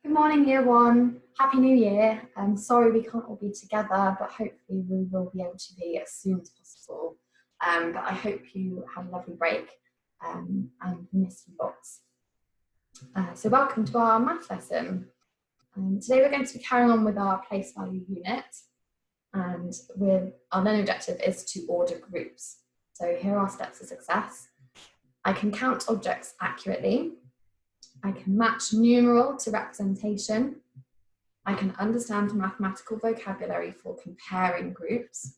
Good morning, year one. Happy New Year. I'm sorry we can't all be together, but hopefully we will be able to be as soon as possible. But I hope you had a lovely break and missed you lots. So welcome to our math lesson. Today we're going to be carrying on with our place value unit, and our learning objective is to order groups. So here are our steps to success. I can count objects accurately. I can match numeral to representation. I can understand mathematical vocabulary for comparing groups.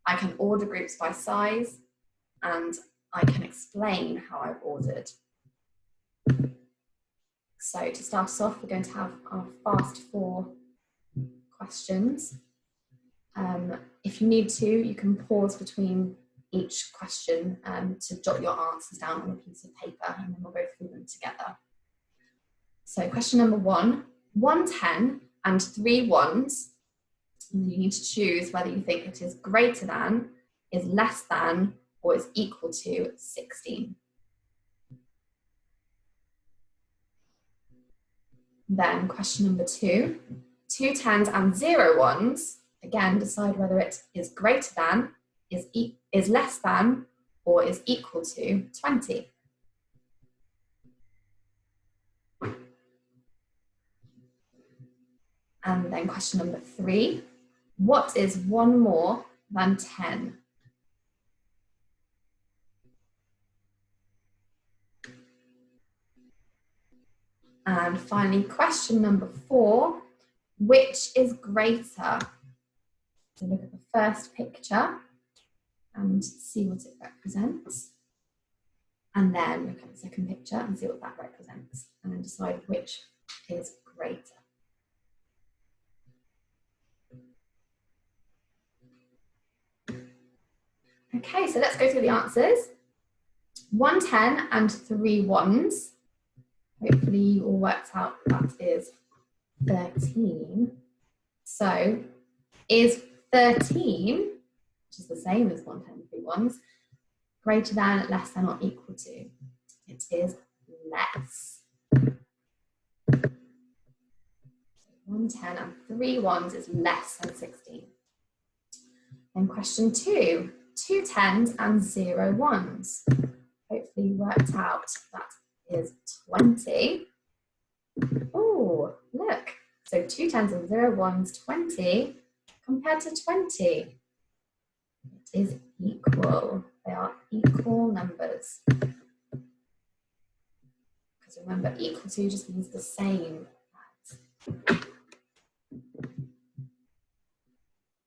I can order groups by size, and I can explain how I've ordered. So to start us off, we're going to have our fast 4 questions. If you need to, you can pause between each question to jot your answers down on a piece of paper, and then we'll go through them together. So question number 1, 110 and 3 ones. And you need to choose whether you think it is greater than, is less than, or is equal to 16. Then question number 2, 2 10s and 0 ones. Again, decide whether it is greater than, is less than, or is equal to 20. And then question number 3, what is 1 more than 10? And finally, question number 4, which is greater? So look at the first picture and see what it represents. And then look at the second picture and see what that represents. And then decide which is greater. Okay, so let's go through the answers. 110 and 3 ones. Hopefully you all worked out that is 13. So is 13, which is the same as 110 and 3 ones, greater than, less than, or equal to? It is less. 110 and 3 ones is less than 16. Then question 2, 2 10s and 0 ones. Hopefully you worked out that is 20. Oh, look. So 2 10s and 0 ones, 20 compared to 20. It is equal. They are equal numbers. Because remember, equal to just means the same as.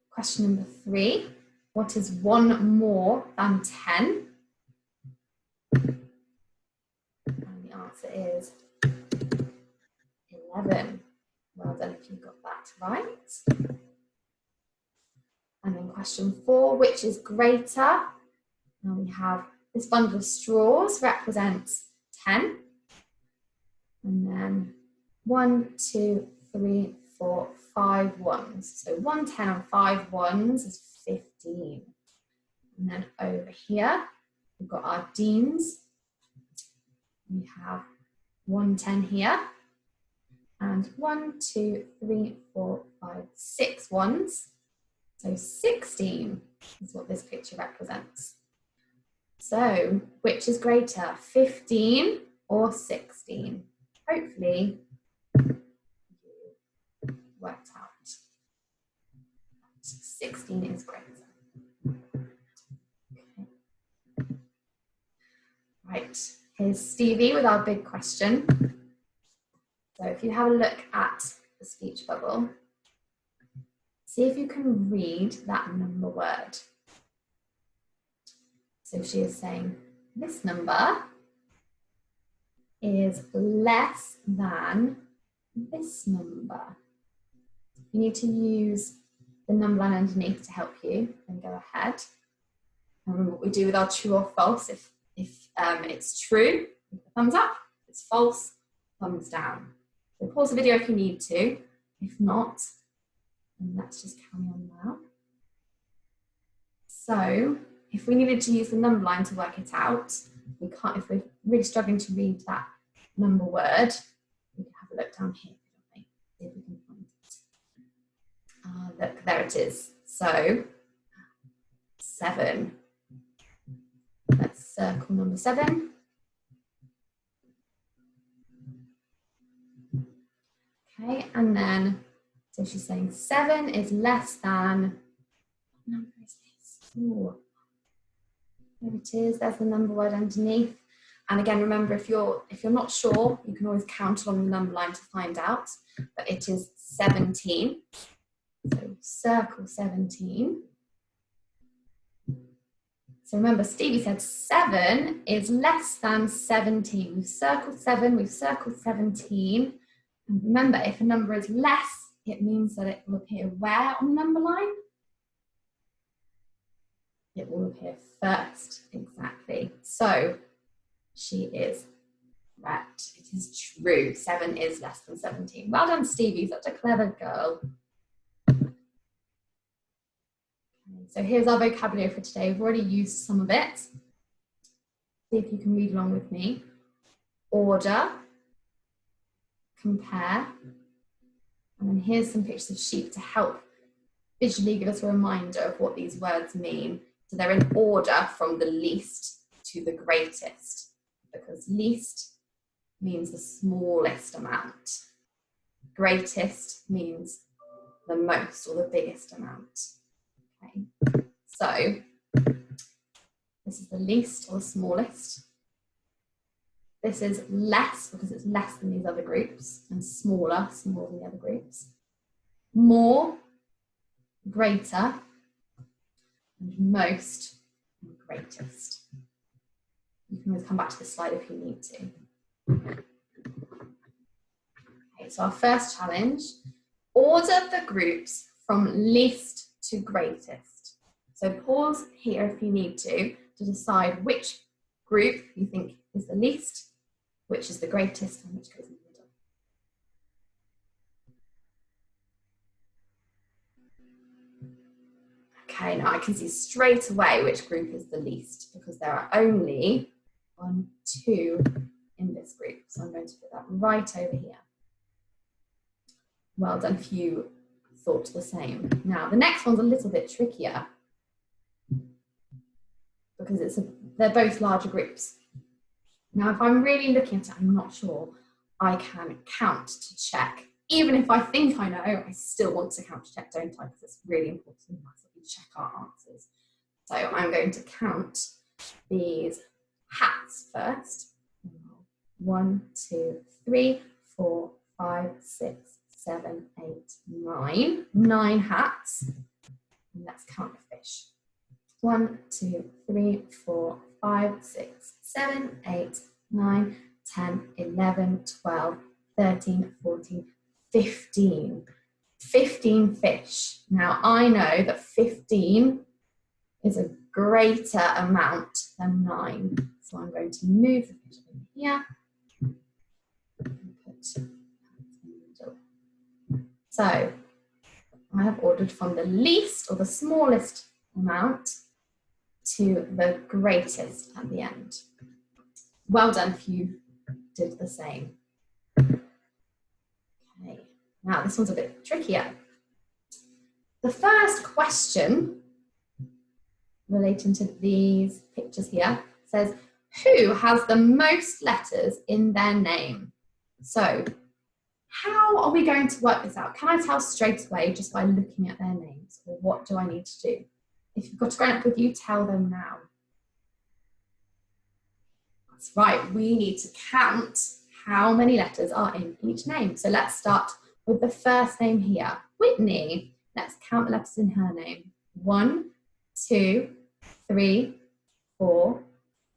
Question number 3. What is 1 more than 10? And the answer is 11. Well done if you got that right. And then question 4, which is greater? Now we have this bundle of straws represents 10. And then 1, 2, 3, 4, 5 ones. So 1 10 and 5 ones is 15. And then over here, we've got our deans. We have 1 10 here. And 1, 2, 3, 4, 5, 6 ones. So 16 is what this picture represents. So which is greater, 15 or 16? Hopefully you worked out. 16 is greater. Okay. Right, here's Stevie with our big question. So if you have a look at the speech bubble, see if you can read that number word. So she is saying this number is less than this number. You need to use the number line underneath to help you, and go ahead. And remember what we do with our true or false. If it's true, thumbs up. If it's false, thumbs down. So pause the video if you need to. If not, then let's just carry on now. So if we needed to use the number line to work it out, if we're really struggling to read that number word, we can have a look down here. See if we can find it. Look, there it is. So 7. Let's circle number 7. Okay, and then, so she's saying 7 is less than, what number is this? Ooh. There it is, there's the number word underneath. And again, remember, if you're not sure, you can always count along the number line to find out, but it is 17. So circle 17. So remember, Stevie said 7 is less than 17. We've circled 7, we've circled 17. And remember, if a number is less, it means that it will appear where on the number line? It will appear first, exactly. So she is correct. It is true. 7 is less than 17. Well done, Stevie, such a clever girl. So here's our vocabulary for today. We've already used some of it. See if you can read along with me. Order, compare, and then here's some pictures of sheep to help visually give us a reminder of what these words mean. So they're in order from the least to the greatest, because least means the smallest amount. Greatest means the most or the biggest amount. Okay, so this is the least or the smallest. This is less because it's less than these other groups, and smaller than the other groups. More, greater, and most, and greatest. You can always come back to this slide if you need to. Okay, so our first challenge, order the groups from least to greatest. So pause here if you need to decide which group you think is the least, which is the greatest, and which goes in the middle. Okay, now I can see straight away which group is the least, because there are only 1, 2 in this group. So I'm going to put that right over here. Well done if you thought the same. Now, the next one's a little bit trickier, because they're both larger groups. Now, if I'm really looking at it, I'm not sure, I can count to check. Even if I think I know, I still want to count to check, don't I? Because it's really important that we check our answers. So I'm going to count these hats first. 1, 2, 3, 4, 5, 6, 7, 8, 9. 9 hats. And let's count the fish. 1, 2, 3, 4, 5, 6, 7, 8, 9, 10, 11, 12, 13, 14, 15. 15 fish. Now I know that 15 is a greater amount than 9. So I'm going to move the fish in here and put in the middle. So I have ordered from the least or the smallest amount to the greatest at the end. Well done if you did the same. Okay, now this one's a bit trickier. The first question relating to these pictures here says, who has the most letters in their name? So how are we going to work this out? Can I tell straight away just by looking at their names, or what do I need to do? If you've got a grown up with you, tell them now. That's right, we need to count how many letters are in each name. So let's start with the first name here, Whitney. Let's count the letters in her name. 1, 2, 3, 4,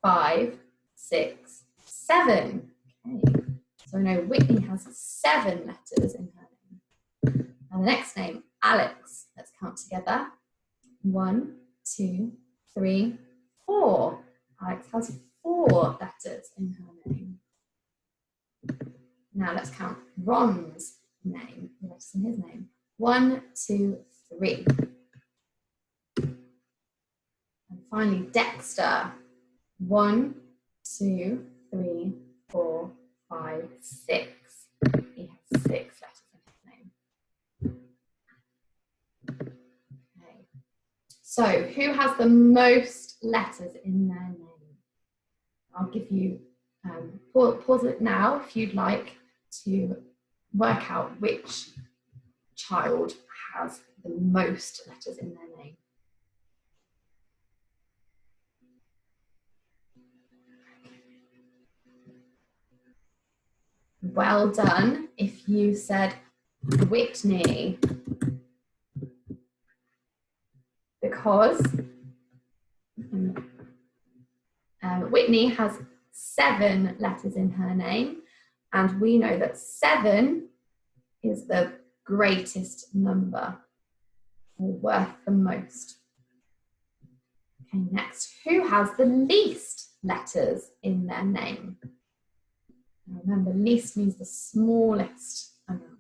5, 6, 7. Okay, so I know Whitney has 7 letters in her name. Now the next name, Alex. Let's count together. 1, 2, 3, 4. Alex has 4 letters in her name. Now let's count Ron's name, the letters in his name. 1, 2, 3. And finally, Dexter. 1, 2, 3, 4, 5, 6. He has 6 letters in his name. So who has the most letters in their name? I'll give you, pause it now if you'd like to work out which child has the most letters in their name. Well done if you said Whitney, because Whitney has 7 letters in her name, and we know that 7 is the greatest number, or worth the most. Okay, next, who has the least letters in their name? Now remember, least means the smallest amount.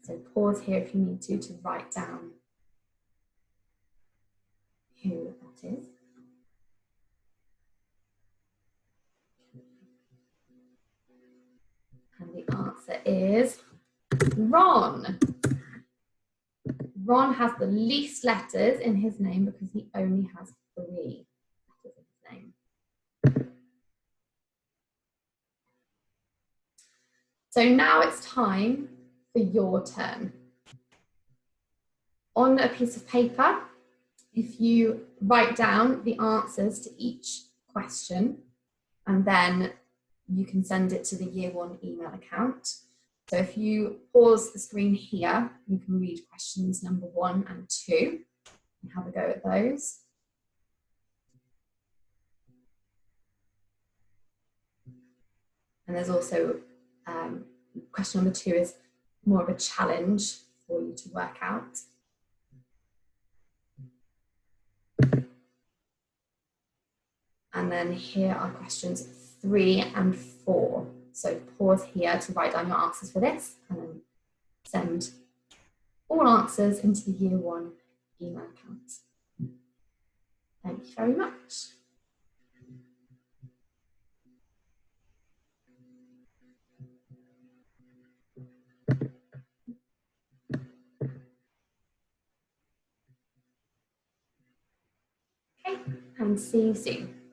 So pause here if you need to write down who that is. And the answer is Ron. Ron has the least letters in his name because he only has 3 letters in his name. So now it's time for your turn. On a piece of paper, if you write down the answers to each question, and then you can send it to the Year 1 email account. So if you pause the screen here, you can read questions number 1 and 2 and have a go at those. And there's also question number 2 is more of a challenge for you to work out. And then here are questions 3 and 4. So pause here to write down your answers for this, and then send all answers into the Year 1 email account. Thank you very much. Okay, and see you soon.